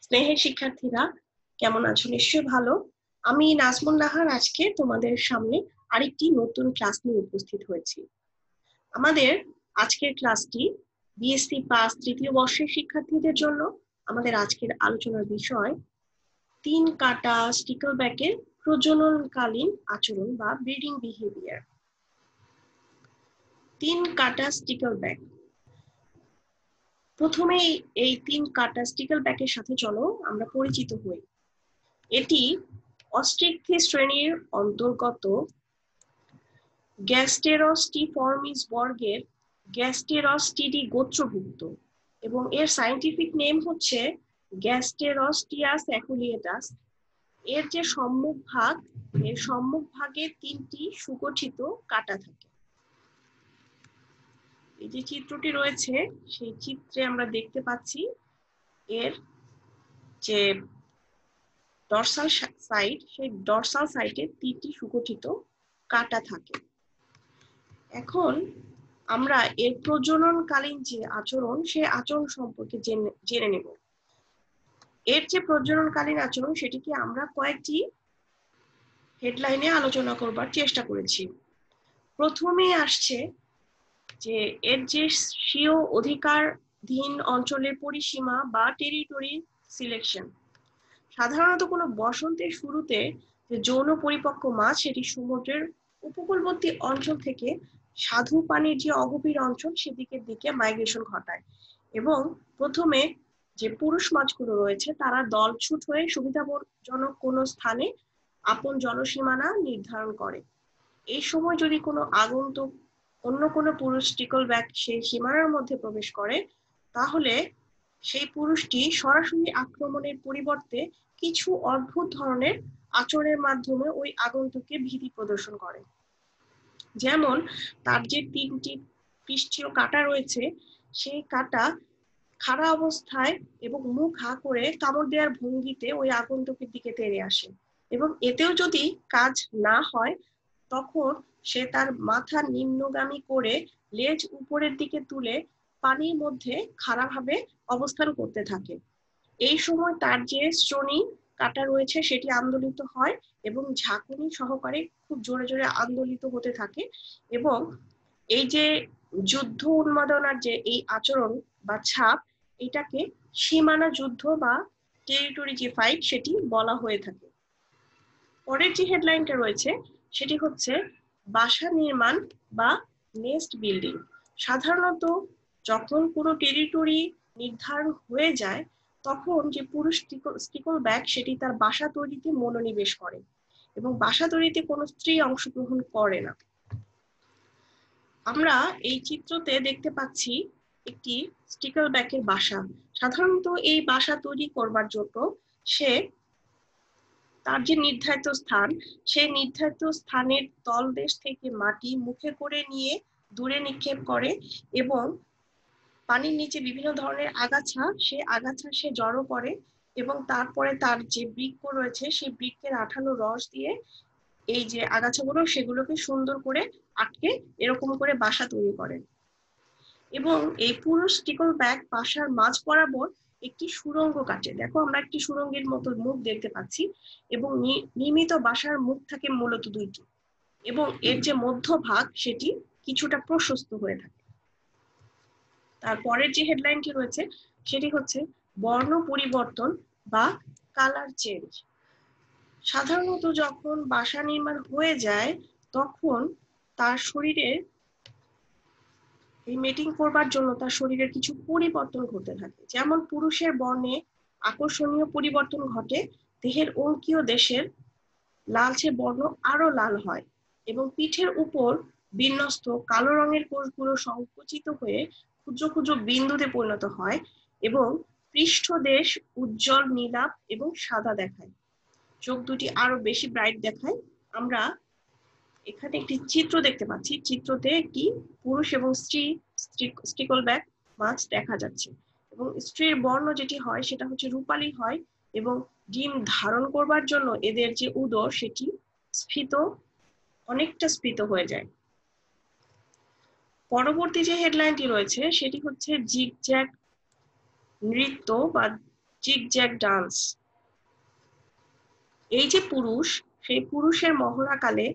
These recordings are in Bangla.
স্নেহের শিক্ষার্থীরা কেমন আছো? নিশ্চয়ই ভালো। আমি নাজমুন নাহার আজকে তোমাদের সামনে আরেকটি নতুন ক্লাস নিয়ে উপস্থিত হয়েছি। আমাদের আজকের ক্লাসটি বিএসসি পাস তৃতীয় বর্ষের শিক্ষার্থীদের জন্য। আমাদের আজকের আলোচনার বিষয় 3 কাটা স্টিকলব্যাকের প্রজননকালীন আচরণ বা ব্রিডিং বিহেভিয়ার। 3 কাটা স্টিকলব্যাক। প্রথমে এই 3 কাটা স্টিকলব্যাকের সাথে চলো আমরা পরিচিত হই। এটি অস্ট্রিকথি শ্রেণীর অন্তর্গত গ্যাস্টেরোস্টিফর্মিস বর্গের গ্যাস্টেরোস্টিডি গোত্রভুক্ত এবং এর সায়েন্টিফিক নেম হচ্ছে গ্যাস্টেরোস্টিয়াস অ্যাকুলিয়েটাস। এর যে সম্মুখ ভাগ, এর সম্মুখ ভাগে 3টি সুগঠিত কাটা থাকে। এই যে চিত্রটি রয়েছে সেই চিত্রে আমরা দেখতে পাচ্ছি এর যে ডরসাল সাইড, সেই ডরসাল সাইডে 3টি সুগঠিত কাটা থাকে। এখন আমরা এর প্রজননকালীন যে আচরণ, সে আচরণ সম্পর্কে জেনে নেব। এর যে প্রজননকালীন আচরণ সেটিকে আমরা কয়েকটি হেডলাইনে আলোচনা করবার চেষ্টা করেছি। প্রথমে আসছে যে এর যে স্বীয় অধিকারধীন অঞ্চলের পরিসীমা বা টেরিটরি সিলেকশন। সাধারণত কোনো বসন্তের শুরুতে যে যৌন পরিপক্ক মাছ সেটি সমুদ্রের উপকূলবর্তী অঞ্চল থেকে স্বাদু পানির যে অগভীর অঞ্চল সেদিকের দিকে মাইগ্রেশন ঘটায় এবং প্রথমে যে পুরুষ মাছগুলো রয়েছে তারা দলছুট হয়ে সুবিধাজনক কোনো স্থানে আপন জলসীমানা নির্ধারণ করে। এই সময় যদি কোনো আগন্তুক অন্য কোনো পুরুষ স্টিকলব্যাক সেই সীমানার মধ্যে প্রবেশ করে, তাহলে সেই পুরুষটি সরাসরি আক্রমণের পরিবর্তে কিছু অদ্ভুত ধরনের আচরণের মাধ্যমে ওই আগন্তুককে ভীতি প্রদর্শন করে। যেমন তার যে 3টি পৃষ্ঠীয় কাটা রয়েছে, সেই কাটা খাড়া অবস্থায় এবং মুখ হা করে কামড় দেওয়ার ভঙ্গিতে ওই আগন্তুকের দিকে তেড়ে আসে এবং এতেও যদি কাজ না হয় তখন সে তার মাথা নিম্নগামী করে লেজ উপরের দিকে তুলে পানির মধ্যে খাড়াভাবে অবস্থান করতে থাকে। এই সময় তার যে শ্রোণী কাটা রয়েছে সেটি আন্দোলিত হয় এবং ঝাঁকুনি সহকারে খুব জোরে জোরে আন্দোলিত হতে থাকে এবং এই যে যুদ্ধ উন্মাদনার যে এই আচরণ বা ছাপ, এটাকে সীমানা যুদ্ধ বা টেরিটরি যে ফাইট সেটি বলা হয়ে থাকে। পরের যে হেডলাইনটা রয়েছে সেটি হচ্ছে বাসা নির্মাণ বা নেস্ট বিল্ডিং। সাধারণত যখন কোনো টেরিটরি নির্ধারণ হয়ে যায় তখন যে পুরুষ স্টিকলব্যাক সেটি তার বাসা তৈরিতে মনোনিবেশ করে এবং বাসা তৈরিতে কোনো স্ত্রী অংশগ্রহণ করে না। আমরা এই চিত্রতে দেখতে পাচ্ছি একটি স্টিকলব্যাকের বাসা। সাধারণত এই বাসা তৈরি করবার জন্য সে তার যে নির্ধারিত স্থান, সেই নির্ধারিত স্থানের তলদেশ থেকে মাটি মুখে করে নিয়ে দূরে নিক্ষেপ করে এবং পানির নিচে বিভিন্ন ধরনের আগাছা সে জড়ো করে এবং তারপরে তার যে বৃক্ক রয়েছে সেই বৃক্কের আঠালো রস দিয়ে এই যে আগাছাগুলো সেগুলোকে সুন্দর করে আটকে এরকম করে বাসা তৈরি করে এবং এই পুরো স্টিকলব্যাক বাসার মাঝ বরাবর একটি সুড়ঙ্গ কাটে। দেখো আমরা একটি সুড়ঙ্গের মতো মুখ দেখতে পাচ্ছি এবং নির্মিত বাসার মুখ থাকে মূলত 2টি এবং এর যে মধ্যভাগ সেটি কিছুটা প্রশস্ত হয়ে থাকে। তারপরের যে হেডলাইনটি রয়েছে সেটি হচ্ছে বর্ণ পরিবর্তন বা কালার চেঞ্জ। সাধারণত যখন বাসা নির্মাণ হয়ে যায় তখন তার শরীরের এই মেটিং করবার জন্য তার শরীরের কিছু পরিবর্তন ঘটতে থাকে। যেমন পুরুষের বর্ণে আকর্ষণীয় পরিবর্তন ঘটে, দেহের অঙ্কীয় দেশের লালচে বর্ণ আরো লাল হয় এবং পিঠের উপর বিন্যস্ত কালো রঙের কোষগুলো সংকুচিত হয়ে ক্ষুদ্র ক্ষুদ্র বিন্দুতে পরিণত হয় এবং পৃষ্ঠদেশ উজ্জ্বল নীলাভ এবং সাদা দেখায়। চোখ দুটি আরো বেশি ব্রাইট দেখায়। আমরা এখানে একটি চিত্র দেখতে পাচ্ছি, চিত্রতে একটি পুরুষ এবং স্ত্রী স্টিকলব্যাক মাছ দেখা যাচ্ছে এবং স্ত্রীর বর্ণ যেটি হয় সেটা হচ্ছে রূপালী হয় এবং ডিম ধারণ করবার জন্য এদের যে উদর সেটি অনেকটা স্ফীত হয়ে যায়। পরবর্তী যে হেডলাইনটি রয়েছে সেটি হচ্ছে জিগজ্যাগ নৃত্য বা জিগজ্যাগ ডান্স। এই যে পুরুষ, সেই পুরুষের মহড়াকালে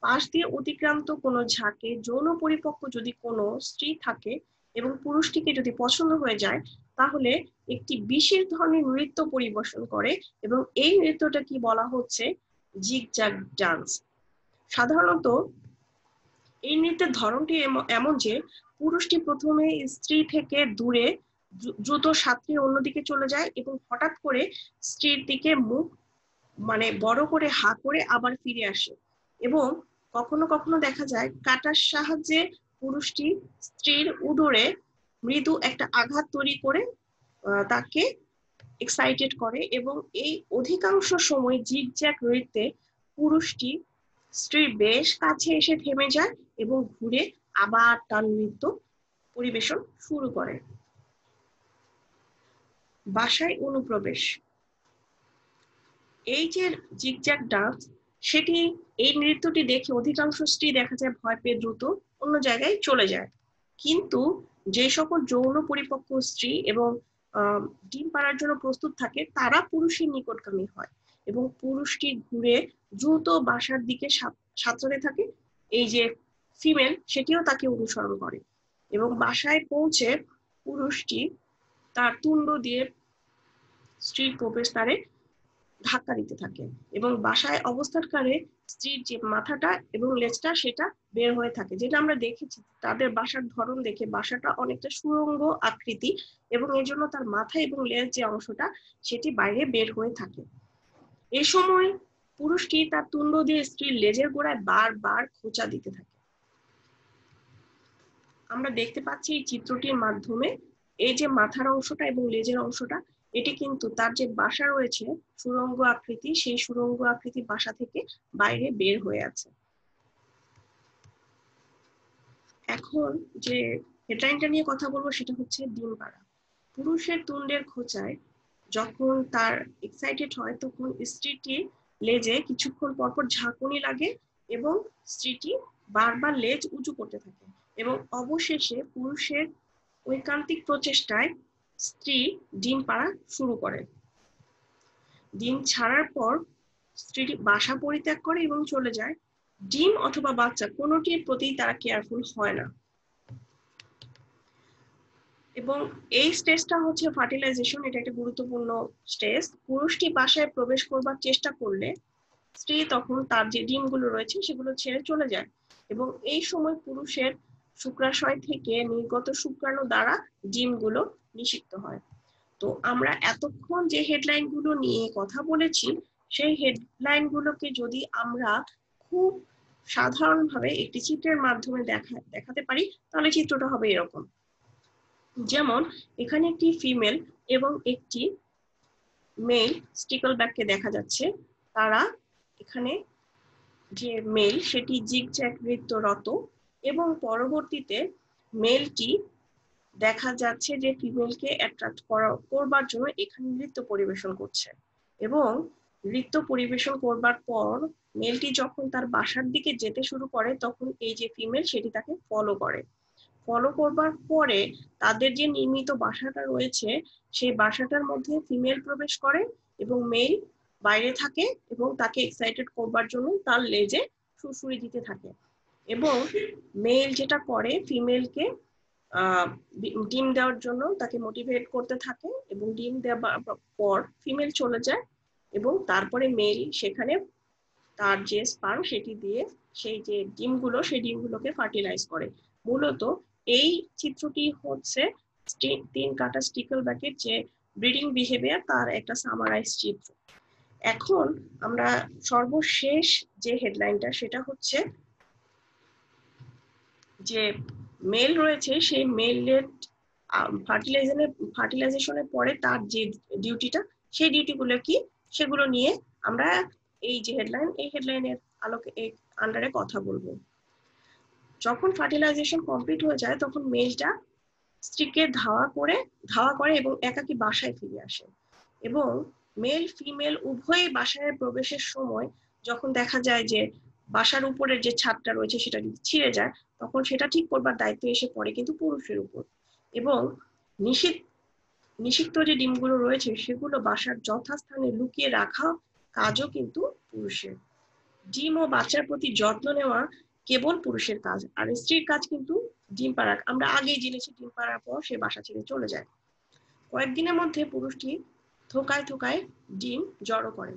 পাশ দিয়ে অতিক্রান্ত কোনো ঝাঁকে যৌন পরিপক্ক যদি কোনো স্ত্রী থাকে এবং পুরুষটিকে যদি পছন্দ হয়ে যায়, তাহলে একটি বিশেষ ধরনের নৃত্য পরিবেশন করে এবং এই নৃত্যটা কি বলা হচ্ছে? Zigzag dance. সাধারণত এই নৃত্যের ধরনটি এমন যে পুরুষটি প্রথমে স্ত্রী থেকে দূরে দ্রুত সাঁতরে অন্যদিকে চলে যায় এবং হঠাৎ করে স্ত্রীর দিকে মুখ বড় করে হা করে আবার ফিরে আসে, এবং কখনো কখনো দেখা যায় কাটার সাহায্যে পুরুষটি স্ত্রীর উদরে মৃদু একটা আঘাত তৈরি করে তাকে এক্সাইটেড করে, এবং এই অধিকাংশ সময় জিগজ্যাগ নৃত্যে পুরুষটি স্ত্রীর বেশ কাছে এসে থেমে যায় এবং ঘুরে আবার তার নৃত্য পরিবেশন শুরু করে। বাসায় অনুপ্রবেশ। এই যে জিগজ্যাগ ডান্স, সেটি এই নৃত্যটি দেখে অধিকাংশ স্ত্রী দেখা যায় ভয় পেয়ে দ্রুত অন্য জায়গায় চলে যায়, কিন্তু যে সকল যৌন পরিপক্ক স্ত্রী এবং ডিম পাড়ার জন্য প্রস্তুত থাকে তারা পুরুষের নিকটগামী হয় এবং পুরুষটি ঘুরে দ্রুত বাসার দিকে সাঁতরাতে থাকে। এই যে ফিমেল, সেটিও তাকে অনুসরণ করে এবং বাসায় পৌঁছে পুরুষটি তার তুণ্ড দিয়ে স্ত্রীর প্রবেশদ্বারে ধাক্কা দিতে থাকে এবং বাসায় অবস্থানকালে স্ত্রীর যে মাথাটা এবং লেজটা সেটা বের হয়ে থাকে, যেটা আমরা দেখেছি তাদের বাসার ধরন দেখে। বাসাটা অনেকটা সুড়ঙ্গ আকৃতি এবং এর জন্য তার মাথা এবং লেজ যে অংশটা সেটি বাইরে বের হয়ে থাকে। এই সময় পুরুষটি তার তুণ্ড দিয়ে স্ত্রীর লেজের গোড়ায় বারবার খোঁচা দিতে থাকে। আমরা দেখতে পাচ্ছি এই চিত্রটির মাধ্যমে এই যে মাথার অংশটা এবং লেজের অংশটা, এটি কিন্তু তার যে বাসা রয়েছে সুড়ঙ্গ আকৃতি, সেই সুড়ঙ্গ আকৃতি বাসা থেকে বাইরে বের হয়ে আছে। এখন যে হেডলাইনটা নিয়ে কথা বলবো সেটা হচ্ছে ডিম পাড়া। পুরুষের তুণ্ডের খোঁচায় যখন তার এক্সাইটেড হয় তখন স্ত্রীটির লেজে কিছুক্ষণ পরপর ঝাঁকুনি লাগে এবং স্ত্রীটি বারবার লেজ উঁচু করতে থাকে এবং অবশেষে পুরুষের ঐকান্তিক প্রচেষ্টায় স্ত্রী ডিম পাড়া শুরু করে। ডিম ছাড়ার পর স্ত্রীটি বাসা পরিত্যাগ করে এবং চলে যায়। ডিম অথবা বাচ্চা কোনোটির প্রতি তারা কেয়ারফুল হয় না এবং এই স্টেজটা হচ্ছে ফার্টিলাইজেশন। এটা একটা গুরুত্বপূর্ণ স্টেজ। পুরুষটি বাসায় প্রবেশ করবার চেষ্টা করলে স্ত্রী তখন তার যে ডিমগুলো রয়েছে সেগুলো ছেড়ে চলে যায় এবং এই সময় পুরুষের শুক্রাশয় থেকে নির্গত শুক্রাণু দ্বারা ডিমগুলো নিষিক্ত হয়। তো আমরা এতক্ষণ যে হেডলাইন গুলো নিয়ে কথা বলেছি, সেই হেডলাইন গুলোকে যদি আমরা খুব সাধারণভাবে একটি চিত্রের মাধ্যমে দেখাতে পারি, তাহলে চিত্রটা হবে এরকম। যেমন এখানে একটি ফিমেল এবং একটি মেল স্টিকলব্যাককে দেখা যাচ্ছে। তারা এখানে যে মেল সেটি জিগজ্যাগ নৃত্যরত এবং পরবর্তীতে মেলটি দেখা যাচ্ছে যে ফিমেলকে অ্যাট্রাক্ট করবার জন্য এখানে নৃত্য পরিবেশন করছে এবং নৃত্য পরিবেশন করবার পর মেলটি যখন তার বাসার দিকে যেতে শুরু করে তখন এই যে ফিমেল সেটি তাকে ফলো করে। ফলো করবার পরে তাদের যে নির্মিত বাসাটা রয়েছে সেই বাসাটার মধ্যে ফিমেল প্রবেশ করে এবং মেল বাইরে থাকে এবং তাকে এক্সাইটেড করবার জন্য তার লেজে সুড়সুড়ি দিতে থাকে এবং মেল যেটা করে ফিমেলকে ডিম দেওয়ার জন্য তাকে মোটিভেট করতে থাকে এবং ডিম দেওয়ার পর ফিমেল চলে যায় এবং তারপরে মেল সেখানে তার যে স্পার্ম সেটি দিয়ে সেই যে ডিমগুলো সেই ডিমগুলোকে ফার্টিলাইজ করে। মূলত এই চিত্রটি হচ্ছে 3 কাটা স্টিকলব্যাকের যে ব্রিডিং বিহেভিয়ার তার একটা সামারাইজ চিত্র। এখন আমরা সর্বশেষ যে হেডলাইনটা সেটা হচ্ছে যে মেল রয়েছে সেই মেলের ফার্টিলাইজেশনের পরে তার যে ডিউটিটা, সেই ডিউটিগুলো কি সেগুলো নিয়ে আমরা এই যে হেডলাইন, এই হেডলাইনের আলোকে আন্ডারে কথা বলবো। যখন ফার্টিলাইজেশন কমপ্লিট হয়ে যায় তখন মেলটা স্ত্রীকে ধাওয়া করে এবং একাকী বাসায় ফিরে আসে এবং মেল ফিমেল উভয়ই বাসায় প্রবেশের সময় যখন দেখা যায় যে বাসার উপরের যে ছাদটা রয়েছে সেটা যদি ছিঁড়ে যায় তখন সেটা ঠিক করবার দায়িত্ব এসে পড়ে কিন্তু পুরুষের উপর এবং নিষিক্ত যে ডিমগুলো রয়েছে সেগুলো বাসার যথাস্থানে লুকিয়ে রাখা কাজও কিন্তু পুরুষের। ডিম ও বাচ্চার প্রতি যত্ন নেওয়া কেবল পুরুষের কাজ, আর স্ত্রীর কাজ কিন্তু ডিম পাড়া। আমরা আগেই জেনেছি ডিম পাড়ার পর সে বাসা ছেড়ে চলে যায়। কয়েকদিনের মধ্যে পুরুষটি থোকায় থোকায় ডিম জড়ো করে।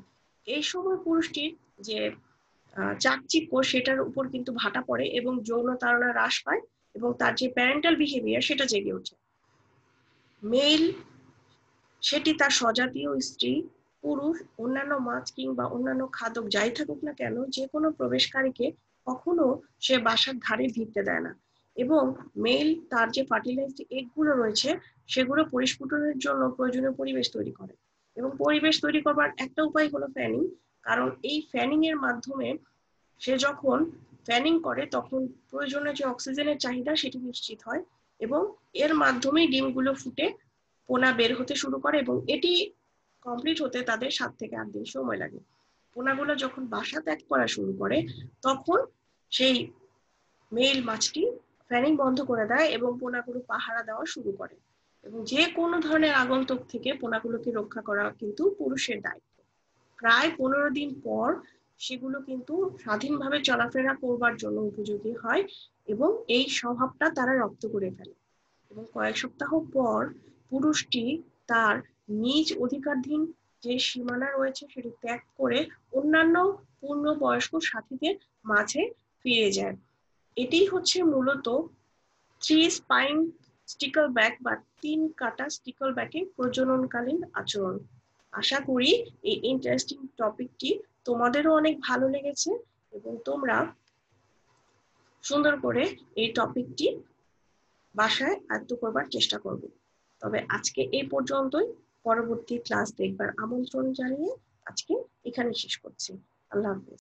এই সময় পুরুষটির যে চাকচিক্য সেটার উপর কিন্তু ভাটা পড়ে এবং যৌন তাড়না হ্রাস পায় এবং তার যে প্যারেন্টাল বিহেভিয়ার সেটা জেগে ওঠে। মেল সেটি তার স্বজাতীয় স্ত্রী, পুরুষ, অন্যান্য মাছ কিংবা অন্যান্য খাদক যাই থাকুক না কেন, যে কোনো প্রবেশকারীকে কখনো সে বাসার ধারে ভিড়তে দেয় না। এবং মেল তার যে ফার্টিলাইজড এগ গুলো রয়েছে সেগুলো পরিস্ফুটনের জন্য প্রয়োজনীয় পরিবেশ তৈরি করে। এবং পরিবেশ তৈরি করবার একটা উপায় হলো ফ্যানিং, কারণ এই ফ্যানিং এর মাধ্যমে সে যখন ফ্যানিং করে তখন প্রয়োজনীয় যে অক্সিজেনের চাহিদা সেটি নিশ্চিত হয় এবং এর মাধ্যমেই ডিমগুলো ফুটে পোনা বের হতে শুরু করে এবং এটি কমপ্লিট হতে তাদের 7 থেকে 8 দিন সময় লাগে। পোনাগুলো যখন বাসা ত্যাগ করা শুরু করে তখন সেই মেল মাছটি ফ্যানিং বন্ধ করে দেয় এবং পোনাগুলো পাহারা দেওয়া শুরু করে এবং যে কোনো ধরনের আগন্তুক থেকে পোনাগুলোকে রক্ষা করা কিন্তু পুরুষের দায়িত্ব। প্রায় 15 দিন পর সেগুলো কিন্তু স্বাধীনভাবে চলাফেরা করবার জন্য উপযোগী হয় এবং এই স্বভাবটা তারা রপ্ত করে ফেলে। এবং কয়েক সপ্তাহ পর পুরুষটি তার নিজ অধিকারধীন যে সীমানা রয়েছে সেটি ত্যাগ করে অন্যান্য পূর্ণবয়স্ক সাথীদের মাঝে ফিরে যায়। এটি হচ্ছে মূলত 3 স্পাইন স্টিকলব্যাক বা 3 কাটা স্টিকলব্যাকের প্রজননকালীন আচরণ। আশা করি এই ইন্টারেস্টিং টপিকটি তোমাদেরও অনেক ভালো লেগেছে এবং তোমরা সুন্দর করে এই টপিকটি বাসায় আয়ত্ত করবার চেষ্টা করবে। তবে আজকে এই পর্যন্তই, পরবর্তী ক্লাস দেখবার আমন্ত্রণ জানিয়ে আজকে এখানে শেষ করছি। আল্লাহ হাফেজ।